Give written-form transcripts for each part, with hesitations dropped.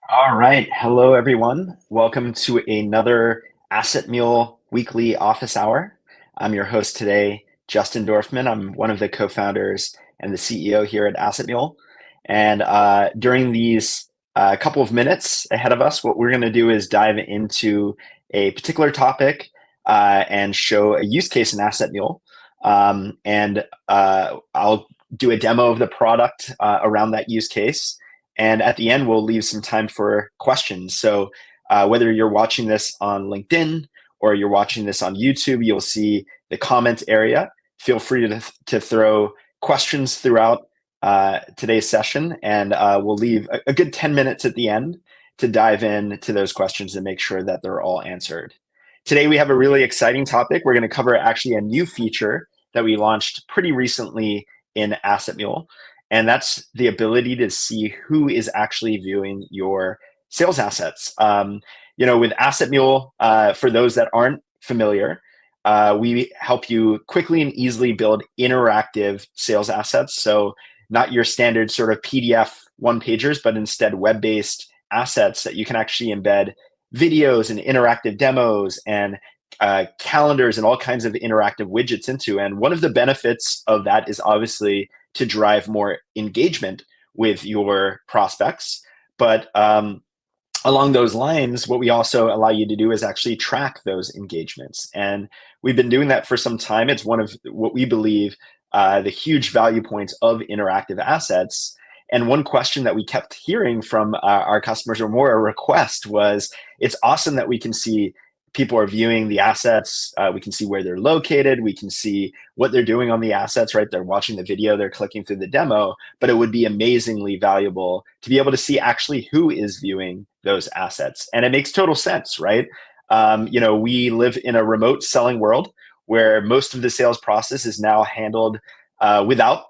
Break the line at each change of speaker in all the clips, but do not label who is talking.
All right. Hello, everyone. Welcome to another Asset Mule weekly office hour. I'm your host today, Justin Dorfman. I'm one of the co-founders and the CEO here at Asset Mule. And during these couple of minutes ahead of us, what we're going to do is dive into a particular topic and show a use case in Asset Mule. I'll do a demo of the product around that use case. And at the end, we'll leave some time for questions. So whether you're watching this on LinkedIn or you're watching this on YouTube, you'll see the comment area. Feel free to throw questions throughout today's session, and we'll leave a good 10 minutes at the end to dive into those questions and make sure that they're all answered. Today, we have a really exciting topic. We're going to cover actually a new feature that we launched pretty recently in Asset Mule, and that's the ability to see who is actually viewing your sales assets. With Asset Mule, for those that aren't familiar, we help you quickly and easily build interactive sales assets. So not your standard sort of PDF one pagers, but instead web-based assets that you can actually embed videos and interactive demos and calendars and all kinds of interactive widgets into. And one of the benefits of that is obviously to drive more engagement with your prospects. But along those lines, what we also allow you to do is actually track those engagements. And we've been doing that for some time. It's one of what we believe the huge value points of interactive assets. And one question that we kept hearing from our customers, or more a request, was it's awesome that we can see people are viewing the assets. We can see where they're located. We can see what they're doing on the assets, right? They're watching the video, they're clicking through the demo, but it would be amazingly valuable to be able to see actually who is viewing those assets. And it makes total sense, right? We live in a remote selling world where most of the sales process is now handled without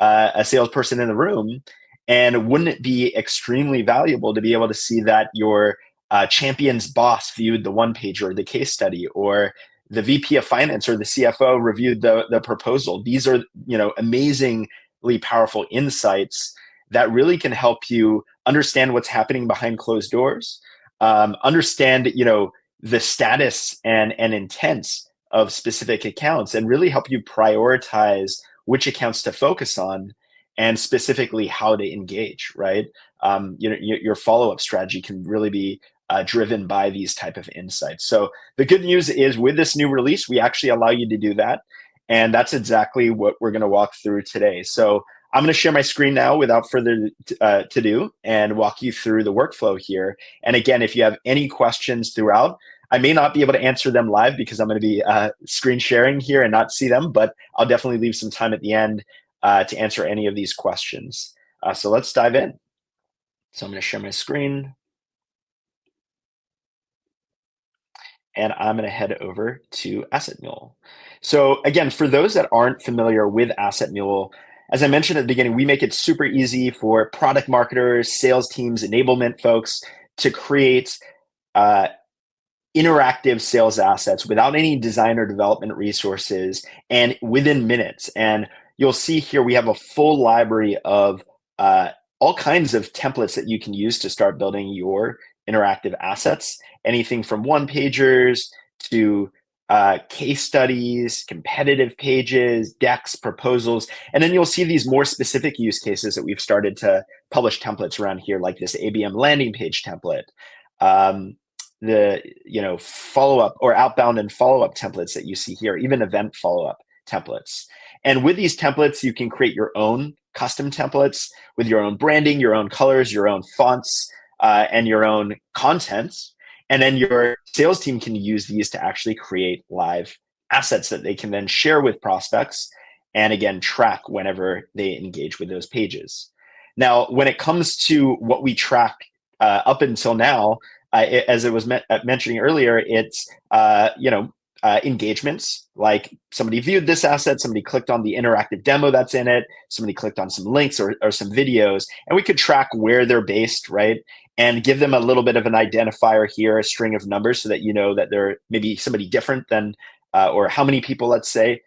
a salesperson in the room. And wouldn't it be extremely valuable to be able to see that your champion's boss viewed the one page or the case study, or the VP of finance or the CFO reviewed the proposal? These are, amazingly powerful insights that really can help you understand what's happening behind closed doors, understand, the status and intents of specific accounts, and really help you prioritize which accounts to focus on and specifically how to engage, right? Your follow-up strategy can really be driven by these type of insights. So the good news is with this new release, we actually allow you to do that. And that's exactly what we're going to walk through today. So I'm going to share my screen now without further to-do and walk you through the workflow here. And again, if you have any questions throughout, I may not be able to answer them live because I'm going to be screen sharing here and not see them, but I'll definitely leave some time at the end to answer any of these questions. So let's dive in. So I'm going to share my screen. And I'm going to head over to Asset Mule. So again, for those that aren't familiar with Asset Mule, as I mentioned at the beginning, we make it super easy for product marketers, sales teams, enablement folks to create interactive sales assets without any design or development resources and within minutes. And you'll see here we have a full library of all kinds of templates that you can use to start building your interactive assets. Anything from one pagers to case studies, competitive pages, decks, proposals. And then you'll see these more specific use cases that we've started to publish templates around here, like this ABM landing page template, the follow-up or outbound and follow-up templates that you see here, even event follow-up templates. And with these templates, you can create your own custom templates with your own branding, your own colors, your own fonts, and your own contents. And then your sales team can use these to actually create live assets that they can then share with prospects and again, track whenever they engage with those pages. Now, when it comes to what we track up until now, as it was mentioning earlier, it's engagements, like somebody viewed this asset, somebody clicked on the interactive demo that's in it, somebody clicked on some links or some videos, and we could track where they're based, right? And give them a little bit of an identifier here, a string of numbers, so that you know that they're maybe somebody different than, or how many people, let's say,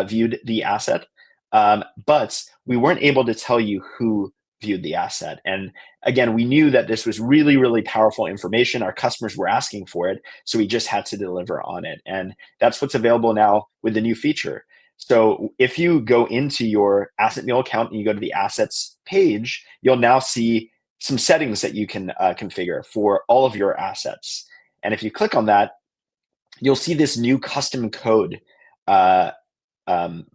viewed the asset. But we weren't able to tell you who viewed the asset. And again, we knew that this was really, really powerful information. Our customers were asking for it, so we just had to deliver on it. And that's what's available now with the new feature. So if you go into your Asset Mule account and you go to the assets page, you'll now see some settings that you can configure for all of your assets. And if you click on that, you'll see this new custom code uh, um,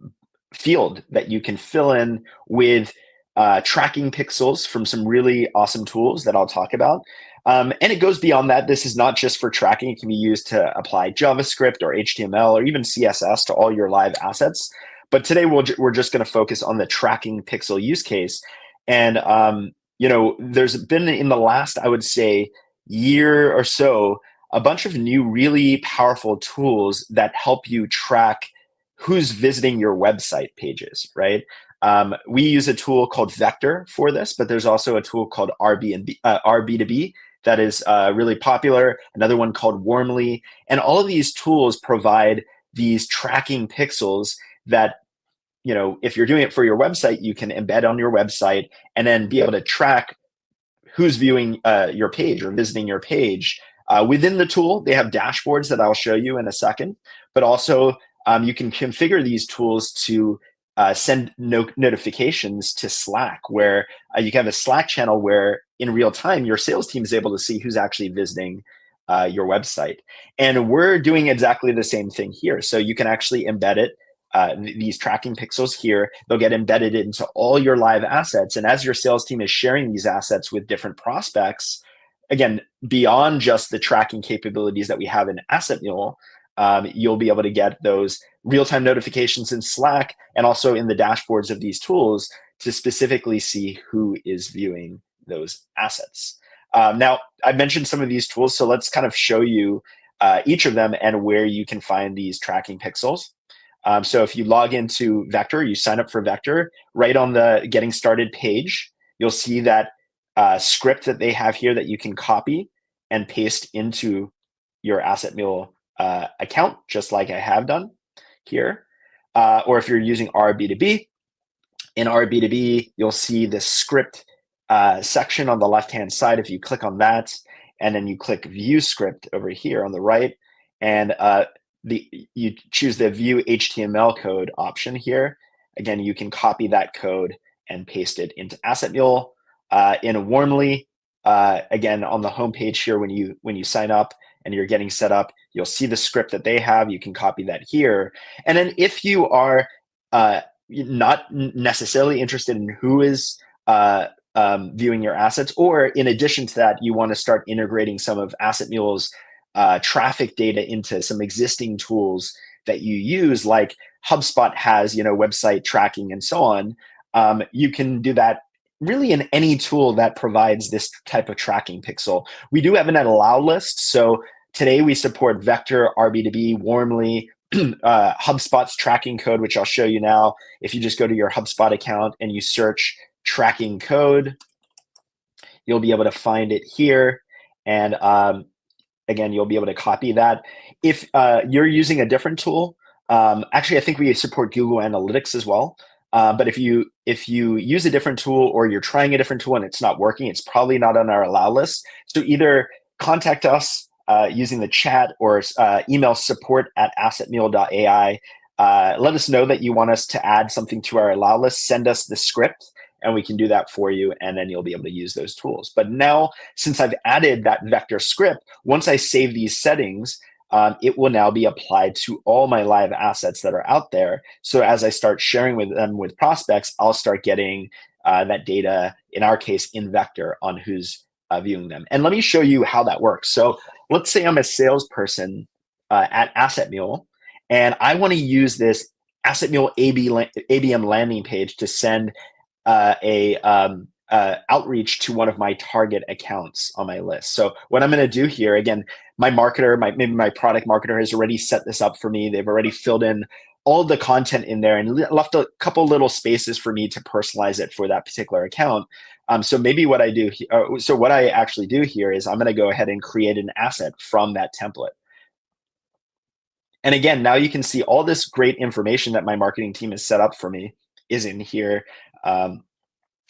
field that you can fill in with tracking pixels from some really awesome tools that I'll talk about. And it goes beyond that. This is not just for tracking. It can be used to apply JavaScript or HTML or even CSS to all your live assets. But today we're just going to focus on the tracking pixel use case. And there's been in the last, I would say, year or so, a bunch of new really powerful tools that help you track who's visiting your website pages, right? We use a tool called Vector for this, but there's also a tool called RB2B that is really popular, another one called Warmly. And all of these tools provide these tracking pixels that, if you're doing it for your website, you can embed on your website and then be able to track who's viewing your page or visiting your page. Within the tool, they have dashboards that I'll show you in a second, but also you can configure these tools to send notifications to Slack, where you can have a Slack channel where in real time your sales team is able to see who's actually visiting your website. And we're doing exactly the same thing here. So you can actually embed it. These tracking pixels here, they'll get embedded into all your live assets. And as your sales team is sharing these assets with different prospects, again, beyond just the tracking capabilities that we have in Asset Mule, you'll be able to get those real-time notifications in Slack and also in the dashboards of these tools to specifically see who is viewing those assets. Now, I mentioned some of these tools, so let's kind of show you each of them and where you can find these tracking pixels. So if you log into Vector, you sign up for Vector, right on the Getting Started page, you'll see that script that they have here that you can copy and paste into your Asset Mule account, just like I have done here. Or if you're using RB2B, in RB2B, you'll see the script section on the left-hand side. If you click on that, and then you click View Script over here on the right, and you choose the View HTML code option here. Again, you can copy that code and paste it into Asset Mule. In Warmly, again, on the homepage here, when you sign up and you're getting set up, you'll see the script that they have. You can copy that here. And then if you are not necessarily interested in who is viewing your assets, or in addition to that, you want to start integrating some of Asset Mule's traffic data into some existing tools that you use, like HubSpot has, website tracking and so on. You can do that really in any tool that provides this type of tracking pixel. We do have an allow list. So today we support Vector, RB2B, Warmly, HubSpot's tracking code, which I'll show you now. If you just go to your HubSpot account and you search tracking code, you'll be able to find it here. And again, you'll be able to copy that. If you're using a different tool, actually, I think we support Google Analytics as well. But if you use a different tool, or you're trying a different tool and it's not working, it's probably not on our allow list. So either contact us using the chat or email support@assetmule.ai. Let us know that you want us to add something to our allow list. Send us the script, and we can do that for you, and then you'll be able to use those tools. But now, since I've added that Vector script, once I save these settings, it will now be applied to all my live assets that are out there. So as I start sharing with them with prospects, I'll start getting that data, in our case, in Vector, on who's viewing them. And let me show you how that works. So let's say I'm a salesperson at Asset Mule, and I want to use this Asset Mule ABM landing page to send outreach to one of my target accounts on my list. So what I'm going to do here, again, my marketer, maybe my product marketer has already set this up for me. They've already filled in all the content in there and left a couple little spaces for me to personalize it for that particular account. So maybe what I do, so what I actually do here is I'm going to go ahead and create an asset from that template. And again, now you can see all this great information that my marketing team has set up for me is in here.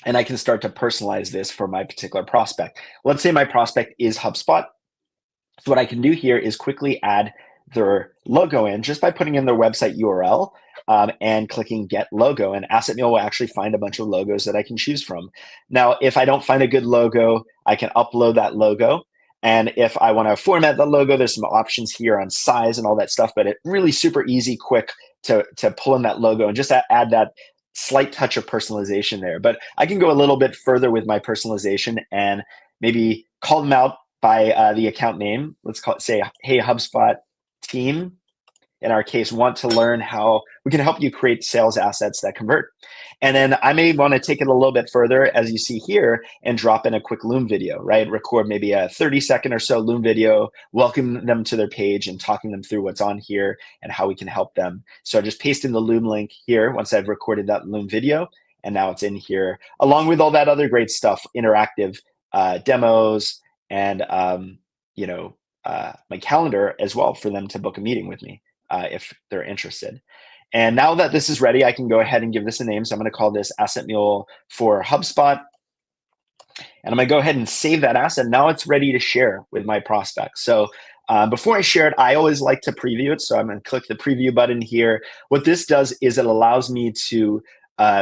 and I can start to personalize this for my particular prospect. Let's say my prospect is HubSpot. So what I can do here is quickly add their logo in just by putting in their website URL and clicking get logo, and Asset Mule will actually find a bunch of logos that I can choose from. Now, if I don't find a good logo, I can upload that logo. And if I want to format the logo, there's some options here on size and all that stuff, but it's really super easy, quick to pull in that logo and just add that slight touch of personalization there. But I can go a little bit further with my personalization and maybe call them out by the account name. Let's say, hey, HubSpot team, in our case, want to learn how we can help you create sales assets that convert. And then I may want to take it a little bit further, as you see here, and drop in a quick Loom video, right? Record maybe a 30-second or so Loom video, welcome them to their page and talking them through what's on here and how we can help them. So I just paste in the Loom link here once I've recorded that Loom video, and now it's in here, along with all that other great stuff, interactive demos, and my calendar as well for them to book a meeting with me if they're interested. And now that this is ready, I can go ahead and give this a name. So I'm going to call this Asset Mule for HubSpot. And I'm going to go ahead and save that asset. Now it's ready to share with my prospects. So before I share it, I always like to preview it. So I'm going to click the preview button here. What this does is it allows me to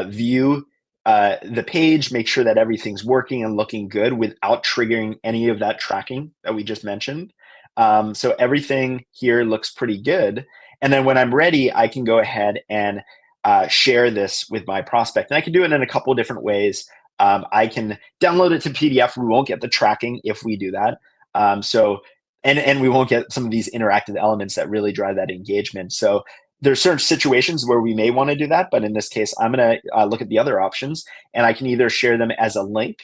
view the page, make sure that everything's working and looking good without triggering any of that tracking that we just mentioned. So everything here looks pretty good. And then when I'm ready, I can go ahead and share this with my prospect. And I can do it in a couple of different ways. I can download it to PDF. We won't get the tracking if we do that. And we won't get some of these interactive elements that really drive that engagement. So there's certain situations where we may want to do that. But in this case, I'm going to look at the other options. And I can either share them as a link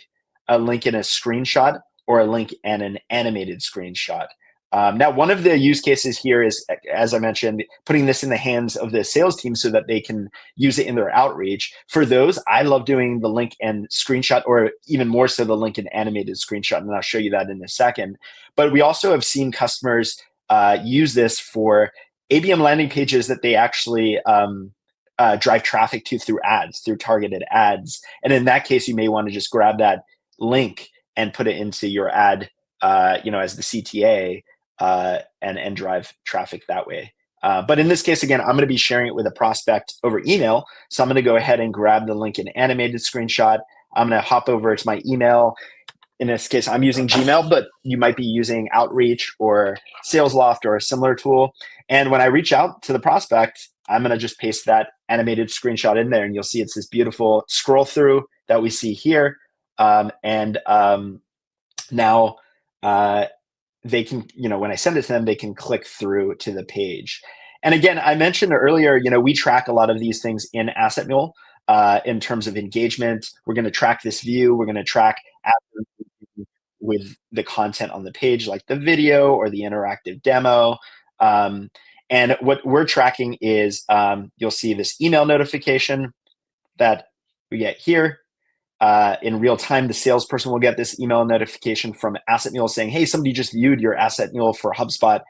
in a screenshot, or a link and an animated screenshot. Now, one of the use cases here is, as I mentioned, putting this in the hands of the sales team so that they can use it in their outreach. For those, I love doing the link and screenshot, or even more so the link and animated screenshot, and I'll show you that in a second. But we also have seen customers use this for ABM landing pages that they actually drive traffic to through ads, through targeted ads. And in that case, you may want to just grab that link and put it into your ad, as the CTA, and drive traffic that way. But in this case, again, I'm going to be sharing it with a prospect over email. So I'm going to go ahead and grab the link and animated screenshot. I'm going to hop over to my email. In this case, I'm using Gmail, but you might be using Outreach or SalesLoft or a similar tool. And when I reach out to the prospect, I'm going to just paste that animated screenshot in there, and you'll see it's this beautiful scroll through that we see here. Now they can, when I send it to them, they can click through to the page. And again, I mentioned earlier, we track a lot of these things in Asset Mule in terms of engagement. We're going to track this view. We're going to track with the content on the page, like the video or the interactive demo. And what we're tracking is you'll see this email notification that we get here. In real time, the salesperson will get this email notification from Asset Mule saying, hey, somebody just viewed your Asset Mule for HubSpot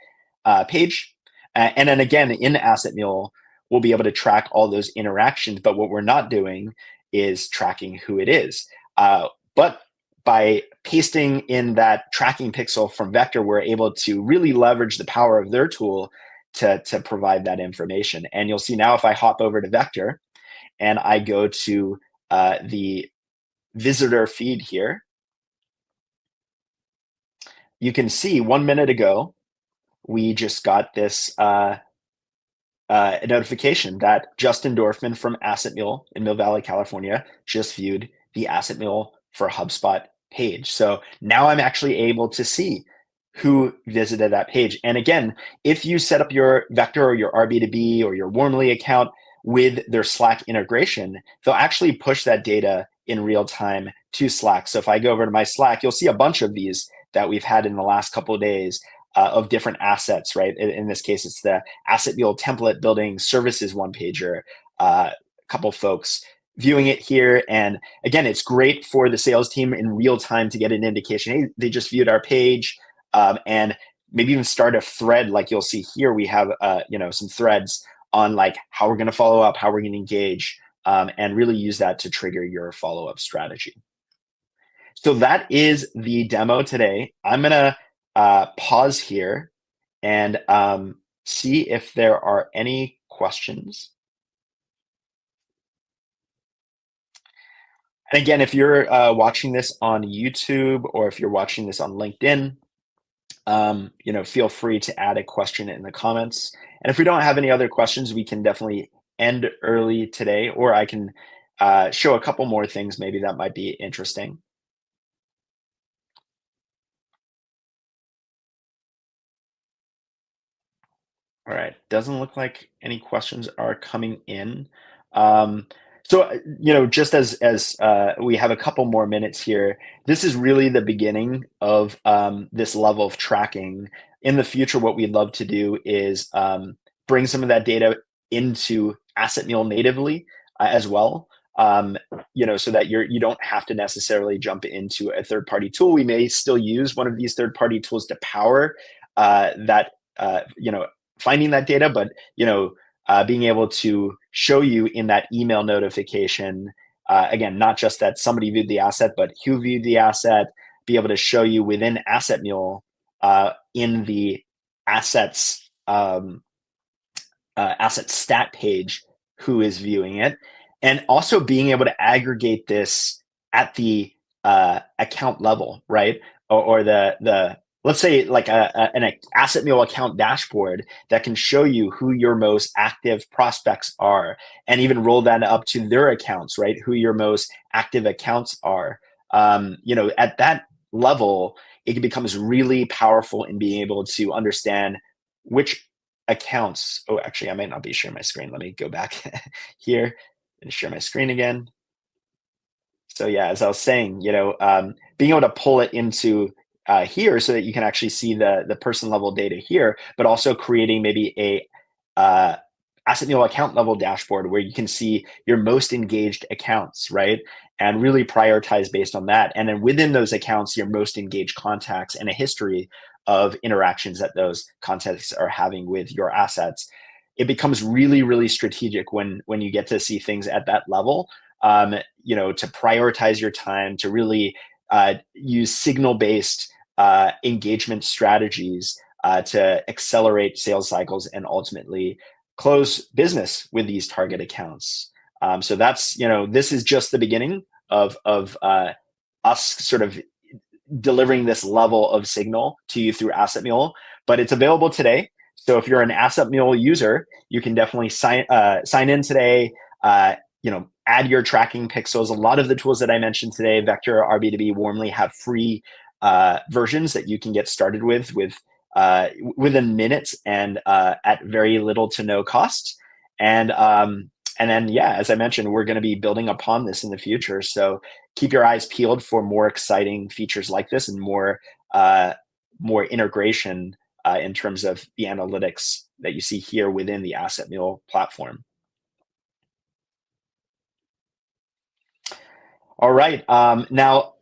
page. And then again, in Asset Mule, we'll be able to track all those interactions. But what we're not doing is tracking who it is. But by pasting in that tracking pixel from Vector, we're able to really leverage the power of their tool to provide that information. And you'll see now, if I hop over to Vector and I go to the visitor feed here, you can see 1 minute ago, we just got this notification that Justin Dorfman from Asset Mule in Mill Valley, California, just viewed the Asset Mule for HubSpot page. So now I'm actually able to see who visited that page. And again, if you set up your Vector or your RB2B or your Warmly account with their Slack integration, they'll actually push that data in real time to Slack. So if I go over to my Slack, you'll see a bunch of these that we've had in the last couple of days of different assets, right? In this case, it's the Asset Mule template building services one pager, a couple folks viewing it here. And again, it's great for the sales team in real time to get an indication, hey, they just viewed our page, and maybe even start a thread. Like you'll see here, we have some threads on like how we're going to follow up, how we're going to engage, and really use that to trigger your follow-up strategy. So that is the demo today. I'm gonna pause here and see if there are any questions. And again, if you're watching this on YouTube or if you're watching this on LinkedIn, feel free to add a question in the comments. And if we don't have any other questions, we can definitely end early today, or I can show a couple more things maybe that might be interesting. All right, doesn't look like any questions are coming in. Um, just as we have a couple more minutes here, this is really the beginning of this level of tracking. In the future, what we'd love to do is bring some of that data into Asset Mule natively as well. So that you don't have to necessarily jump into a third-party tool. We may still use one of these third-party tools to power that. Finding that data, but being able to show you in that email notification, again, not just that somebody viewed the asset, but who viewed the asset, be able to show you within Asset Mule in the assets asset stat page who is viewing it, and also being able to aggregate this at the account level, right? Or the let's say like an Asset Mule account dashboard that can show you who your most active prospects are, and even roll that up to their accounts, right? Who your most active accounts are. At that level, it becomes really powerful in being able to understand which accounts. Oh, actually, I might not be sharing my screen. Let me go back here and share my screen again. So yeah, as I was saying, being able to pull it into here so that you can actually see the person level data here, but also creating maybe a Asset Mule account level dashboard where you can see your most engaged accounts, right? And really prioritize based on that. And then within those accounts, your most engaged contacts and a history of interactions that those contacts are having with your assets. It becomes really, really strategic when you get to see things at that level. To prioritize your time, to really use signal-based engagement strategies to accelerate sales cycles and ultimately close business with these target accounts. So that's, this is just the beginning of us sort of delivering this level of signal to you through Asset Mule, but it's available today. So if you're an Asset Mule user, you can definitely sign in today. Add your tracking pixels. A lot of the tools that I mentioned today, Vector, RB2B, Warmly, have free versions that you can get started with within minutes and at very little to no cost. And then, yeah, as I mentioned, we're going to be building upon this in the future. So keep your eyes peeled for more exciting features like this and more integration in terms of the analytics that you see here within the Asset Mule platform. All right. Now,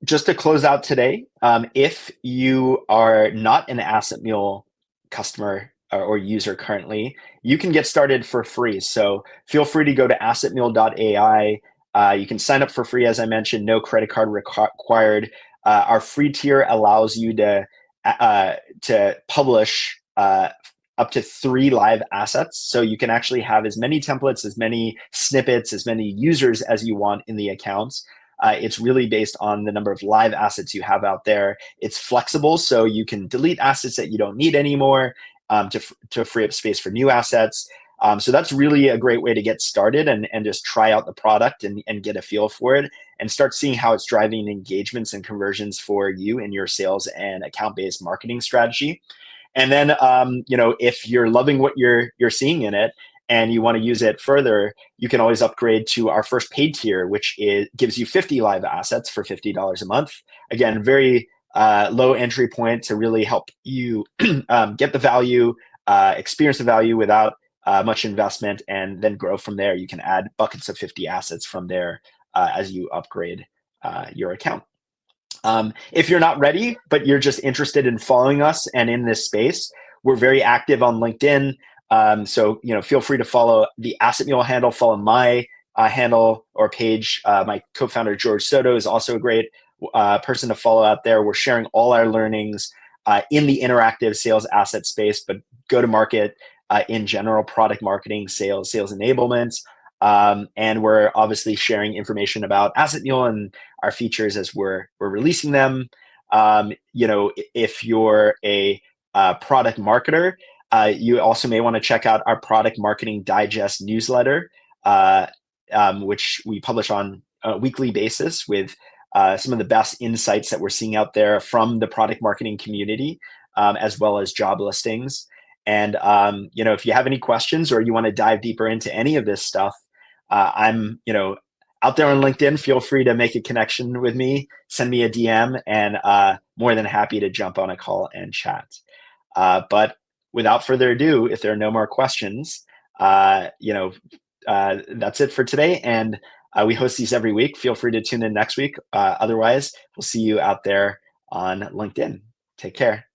just to close out today, if you are not an Asset Mule customer or user currently, you can get started for free. So feel free to go to assetmule.ai. You can sign up for free, as I mentioned, no credit card required. Our free tier allows you to publish up to 3 live assets. So you can actually have as many templates, as many snippets, as many users as you want in the accounts. It's really based on the number of live assets you have out there. It's flexible, so you can delete assets that you don't need anymore to free up space for new assets. So that's really a great way to get started and just try out the product and get a feel for it and start seeing how it's driving engagements and conversions for you in your sales and account-based marketing strategy. And then, if you're loving what you're seeing in it and you want to use it further, you can always upgrade to our first paid tier, which gives you 50 live assets for $50 a month. Again, very low entry point to really help you get the value, experience the value without much investment, and then grow from there. You can add buckets of 50 assets from there as you upgrade your account. If you're not ready, but you're just interested in following us and in this space, we're very active on LinkedIn. So feel free to follow the Asset Mule handle, follow my handle or page. My co-founder, George Soto, is also a great person to follow out there. We're sharing all our learnings in the interactive sales asset space, but go to market in general, product marketing, sales enablement. And we're obviously sharing information about Asset Mule and our features as we're releasing them. If you're a product marketer, you also may want to check out our Product Marketing Digest newsletter, which we publish on a weekly basis with some of the best insights that we're seeing out there from the product marketing community, as well as job listings. And if you have any questions or you want to dive deeper into any of this stuff, I'm out there on LinkedIn. Feel free to make a connection with me, send me a DM, and more than happy to jump on a call and chat. But without further ado, if there are no more questions, that's it for today. And we host these every week. Feel free to tune in next week. Otherwise, we'll see you out there on LinkedIn. Take care.